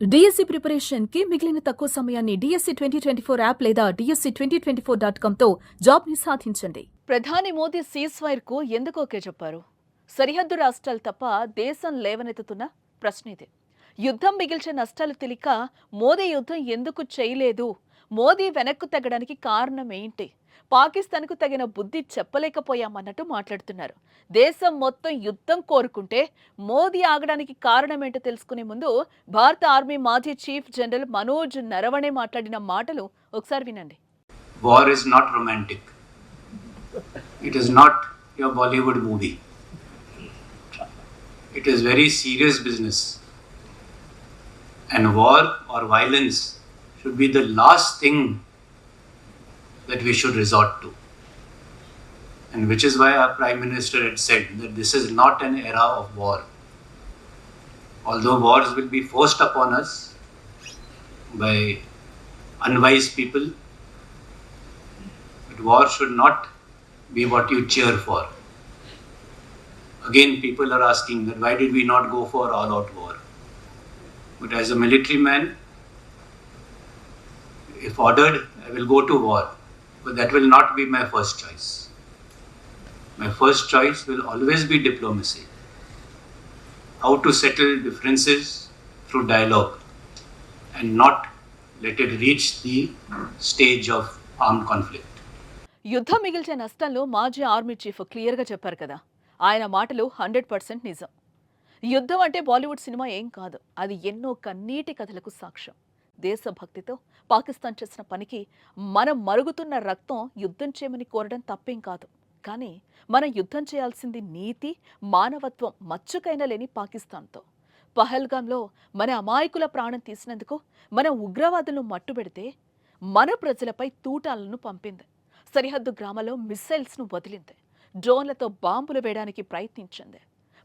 DSC preparation కి మిగిలిన తక్కువ సమయాన్ని డిఎస్సి 2024 యాప్ లేదా DSC2024.com తో జాబ్ ని సాధించండి. ప్రధాని మోదీ సీజ్ఫైర్ కు ఎందుకు ఓకే చెప్పారు? సరిహద్దు రాష్ట్రాలు తప్ప దేశం లేవనెత్తుతున్న ప్రశ్న ఇదే. యుద్ధం మిగిల్చే నష్టాలు తెలియక మోదీ యుద్ధం ఎందుకు చేయలేదు? మోదీ వెనక్కు తగ్గడానికి కారణం ఏంటి? పాకిస్తాన్కు తగిన బుద్ధి చెప్పలేకపోయామన్నట్టు మాట్లాడుతున్నారు. దేశం మొత్తం యుద్ధం కోరుకుంటే మోదీ ఆగడానికి కారణం ఏంటో తెలుసుకునే ముందు భారత ఆర్మీ మాజీ చీఫ్ జనరల్ మనోజ్ నరవణే మాట్లాడిన మాటలు ఒకసారి వినండి. War is not romantic. It is not your Bollywood movie. It is very serious business. And war or violence should be the last thing that we should resort to. And which is why our Prime Minister had said that this is not an era of war. Although wars will be forced upon us by unwise people, but war should not be what you cheer for. Again, people are asking that why did we not go for all-out war? But as a military man, if ordered, I will go to war. But that will not be my first choice. My first choice will always be diplomacy. How to settle differences through dialogue and not let it reach the stage of armed conflict. యుద్ధం మిగిల్చే నష్టంలో మాజీ army chief క్లియర్గా చెప్పారు కదా. ఆయన మాటలు 100% నిజం. యుద్ధం అంటే బాలీవుడ్ సినిమా ఏం కాదు. అది ఎన్నో కన్నీటి కథలకు సాక్ష్యం. దేశభక్తితో పాకిస్తాన్ చేసిన పనికి మనం మరుగుతున్న రక్తం యుద్ధం చేయమని కోరడం తప్పేం కాదు. కానీ మనం యుద్ధం చేయాల్సింది నీతి, మానవత్వం మచ్చుకైనా లేని పాకిస్తాన్తో. పహల్గాంలో మన అమాయకుల ప్రాణం తీసినందుకు మన ఉగ్రవాదులను మట్టుబెడితే మన ప్రజలపై తూటాలను పంపింది. సరిహద్దు గ్రామాల్లో మిస్సైల్స్ను వదిలింది. డ్రోన్లతో బాంబులు వేయడానికి ప్రయత్నించింది.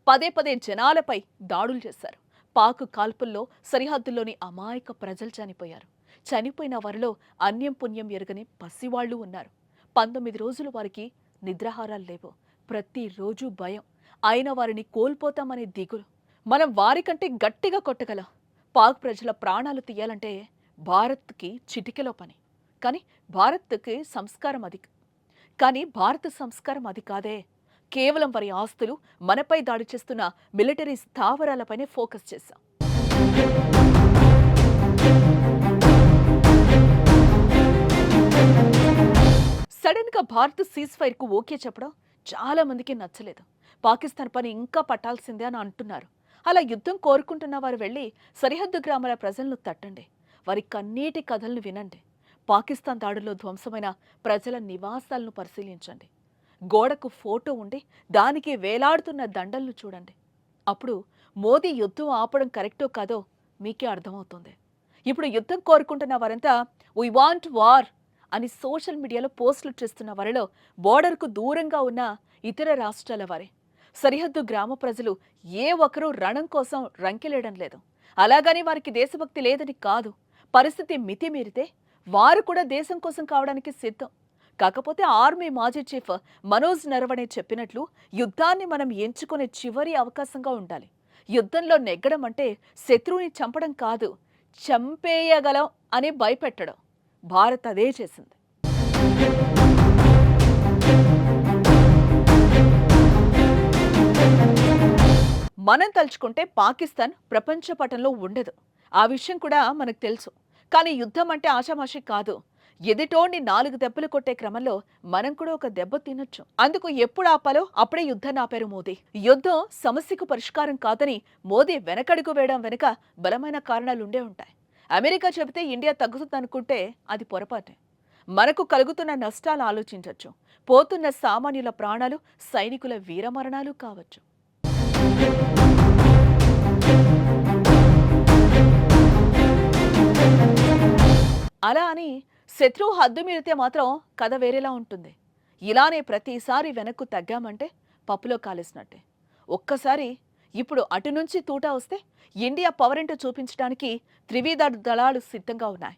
పదే పదే జనాలపై దాడులు చేశారు. పాక్ కాల్పుల్లో సరిహద్దుల్లోని అమాయక ప్రజలు చనిపోయారు. చనిపోయిన వారిలో అన్యం పుణ్యం ఎరగని పసివాళ్లు ఉన్నారు. 19 రోజులు వారికి నిద్రాహారాలు లేవు. ప్రతిరోజు భయం. అయిన వారిని కోల్పోతామనే దిగులు. మనం వారికంటే గట్టిగా కొట్టగలం. పాక్ ప్రజల ప్రాణాలు తీయాలంటే భారత్కి చిటికెలో పని. కానీ భారత సంస్కారం అది కాదే. కేవలం వారి ఆస్తులు, మనపై దాడి చేస్తున్న మిలిటరీ స్థావరాలపైనే ఫోకస్ చేశాం. సడన్ గా భారత్ సీజ్ఫైర్ కు ఓకే చెప్పడం చాలా మందికి నచ్చలేదు. పాకిస్తాన్ పని ఇంకా పట్టాల్సిందే అని అంటున్నారు. అలా యుద్ధం కోరుకుంటున్న వారు వెళ్లి సరిహద్దు గ్రామాల ప్రజలను తట్టండి. వారి కన్నీటి కథలను వినండి. పాకిస్తాన్ దాడుల్లో ధ్వంసమైన ప్రజల నివాసాలను పరిశీలించండి. గోడకు ఫోటో ఉండి దానికి వేలాడుతున్న దండలను చూడండి. అప్పుడు మోదీ యుద్ధం ఆపడం కరెక్టో కాదో మీకే అర్థమవుతుంది. ఇప్పుడు యుద్ధం కోరుకుంటున్న వారంతా వీ వాంట్ వార్ అని సోషల్ మీడియాలో పోస్టులు చేస్తున్న వారిలో బోర్డర్కు దూరంగా ఉన్న ఇతర రాష్ట్రాల వారే. సరిహద్దు గ్రామ ప్రజలు ఏ ఒక్కరూ రణం కోసం రంకెలేయడం లేదు. అలాగని వారికి దేశభక్తి లేదని కాదు. పరిస్థితి మితిమీరితే వారు కూడా దేశం కోసం కావడానికి సిద్ధం. కాకపోతే ఆర్మీ మాజీ చీఫ్ మనోజ్ నరవణే చెప్పినట్లు యుద్ధాన్ని మనం ఎంచుకునే చివరి అవకాశంగా ఉండాలి. యుద్ధంలో నెగ్గడం అంటే శత్రువుని చంపడం కాదు, చంపేయగలం అని భయపెట్టడం. భారత్ అదే చేసింది. మనం తలుచుకుంటే పాకిస్తాన్ ప్రపంచ పటంలో ఉండదు. ఆ విషయం కూడా మనకు తెలుసు. కానీ యుద్ధం అంటే ఆషామాషి కాదు. ఎదుటోడిని 4 దెబ్బలు కొట్టే క్రమంలో మనం కూడా ఒక దెబ్బ తినొచ్చు. అందుకు ఎప్పుడు ఆపాలో అప్పుడే యుద్ధాన్ని ఆపారు మోదీ. యుద్ధం సమస్యకు పరిష్కారం కాదని మోదీ వెనకడుగు వేయడం వెనుక బలమైన కారణాలుండే ఉంటాయి. అమెరికా చెబితే ఇండియా తగ్గుతుందనుకుంటే అది పొరపాటే. మనకు కలుగుతున్న నష్టాలు ఆలోచించవచ్చు. పోతున్న సామాన్యుల ప్రాణాలు, సైనికుల వీరమరణాలు కావచ్చు. అలా అని శత్రువు హద్దు మీరితే మాత్రం కథ వేరేలా ఉంటుంది. ఇలానే ప్రతిసారి వెనక్కు తగ్గామంటే పప్పులో కాలేసినట్టే. ఒక్కసారి ఇప్పుడు అటు నుంచి తూటా వస్తే ఇండియా పవర్ ఏంటో చూపించడానికి త్రివిధ దళాలు సిద్ధంగా ఉన్నాయి.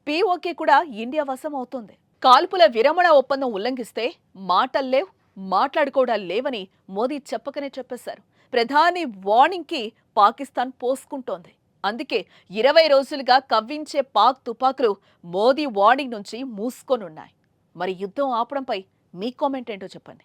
POK కూడా ఇండియా వశం అవుతుంది. కాల్పుల విరమణ ఒప్పందం ఉల్లంఘిస్తే మాటల్లేవ్, మాట్లాడుకోవడాలు లేవని మోదీ చెప్పకనే చెప్పేశారు. ప్రధాని వార్నింగ్కి పాకిస్తాన్ పోసుకుంటోంది. అందుకే 20 రోజులుగా కవ్వించే పాక్ తుపాకులు మోదీ వార్నింగ్ నుంచి మూసుకొనున్నాయి. మరి యుద్ధం ఆపడంపై మీ కామెంట్ ఏంటో చెప్పండి.